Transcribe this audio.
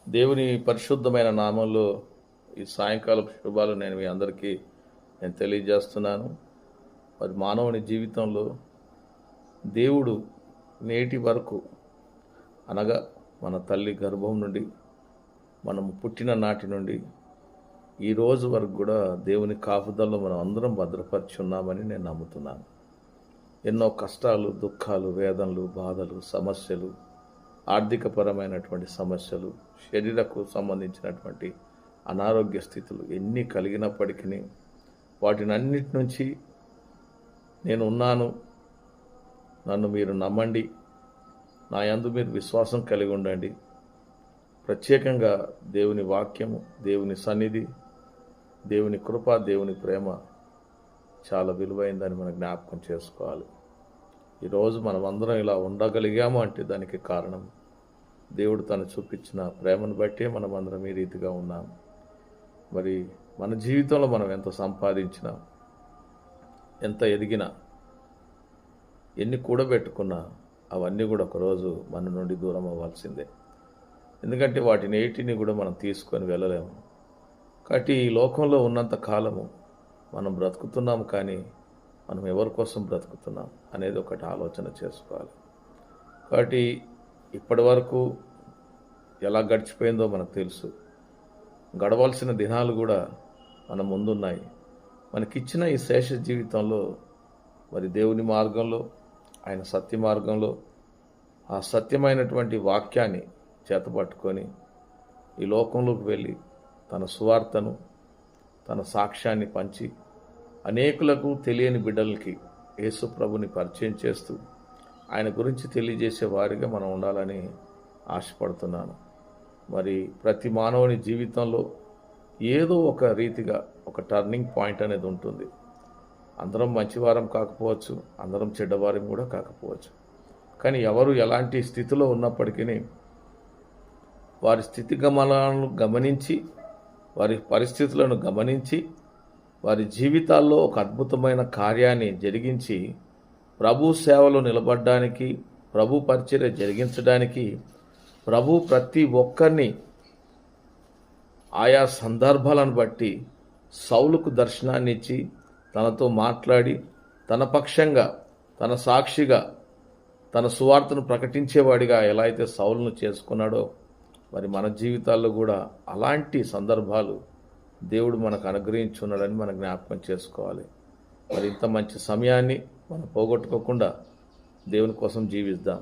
దేవుని పరిశుద్ధమైన నామంలో ఈ సాయంకాలపు శుభాలు మీ అందరికీ తెలియజేస్తున్నాను. మరి మానవుని జీవితంలో దేవుడు నేటి వరకు అనగా మన తల్లి గర్భం నుండి మనం పుట్టిన నాటి నుండి ఈ రోజు వరకు కూడా దేవుని కాపుదల్లో మనం అందరం భద్రపరిచి ఉన్నామని నేను నమ్ముతున్నాను. ఎన్నో కష్టాలు, దుఃఖాలు, వేదనలు, బాధలు, సమస్యలు, ఆర్థికపరమైనటువంటి సమస్యలు, శరీరకు సంబంధించినటువంటి అనారోగ్య స్థితులు ఎన్ని కలిగినప్పటికీ వాటినన్నిటి నుంచి నేను ఉన్నాను, నన్ను మీరు నమ్మండి, నా యందు మీరు విశ్వాసం కలిగి ఉండండి. ప్రత్యేకంగా దేవుని వాక్యము, దేవుని సన్నిధి, దేవుని కృప, దేవుని ప్రేమ చాలా విలువైందని మనం జ్ఞాపకం చేసుకోవాలి. ఈరోజు మనం అందరం ఇలా ఉండగలిగాము అంటే దానికి కారణం దేవుడు తను చూపించిన ప్రేమను బట్టే మనం అందరం ఈ రీతిగా ఉన్నాం. మరి మన జీవితంలో మనం ఎంత సంపాదించినా, ఎంత ఎదిగినా, ఎన్ని కూడబెట్టుకున్నా అవన్నీ కూడా ఒకరోజు మన నుండి దూరం అవ్వాల్సిందే. ఎందుకంటే వాటిని ఏటిని కూడా మనం తీసుకొని వెళ్ళలేము. కాబట్టి ఈ లోకంలో ఉన్నంత కాలము మనం బ్రతుకుతున్నాము, కానీ మనం ఎవరి కోసం బ్రతుకుతున్నాం అనేది ఒకటి ఆలోచన చేసుకోవాలి. కాబట్టి ఇప్పటి వరకు ఎలా గడిచిపోయిందో మనకు తెలుసు. గడవలసిన దినాలు కూడా మన ముందున్నాయి. మనకిచ్చిన ఈ శేష జీవితంలో మరి దేవుని మార్గంలో, ఆయన సత్య మార్గంలో, ఆ సత్యమైనటువంటి వాక్యాన్ని చేతపట్టుకొని ఈ లోకంలోకి వెళ్ళి తన సువార్తను, తన సాక్ష్యాన్ని పంచి అనేకులకు తెలియని బిడ్డలకి యేసు ప్రభుని పరిచయం చేస్తూ ఆయన గురించి తెలియజేసే వారిగా మనం ఉండాలని ఆశపడుతున్నాను. మరి ప్రతి మానవుని జీవితంలో ఏదో ఒక రీతిగా ఒక టర్నింగ్ పాయింట్ అనేది ఉంటుంది. అందరం మంచివారం కాకపోవచ్చు, అందరం చెడ్డవారం కూడా కాకపోవచ్చు. కానీ ఎవరు ఎలాంటి స్థితిలో ఉన్నప్పటికీ వారి స్థితిగమనాలను గమనించి, వారి పరిస్థితులను గమనించి, వారి జీవితాల్లో ఒక అద్భుతమైన కార్యాన్ని జరిగించి ప్రభు సేవలో నిలబడడానికి, ప్రభు పరిచర్య జరిగించడానికి ప్రభు ప్రతి ఒక్కరిని ఆయా సందర్భాలను బట్టి సౌలుకు దర్శనాన్ని ఇచ్చి తనతో మాట్లాడి తన పక్షంగా, తన సాక్షిగా, తన సువార్తను ప్రకటించేవాడిగా ఎలా అయితే సౌలును చేసుకున్నాడో మరి మన జీవితాల్లో కూడా అలాంటి సందర్భాలు దేవుడు మనకు అనుగ్రహించున్నాడని మనం జ్ఞాపకం చేసుకోవాలి. మరి ఇంత మంచి సమయాన్ని మనం పోగొట్టుకోకుండా దేవుని కోసం జీవిద్దాం.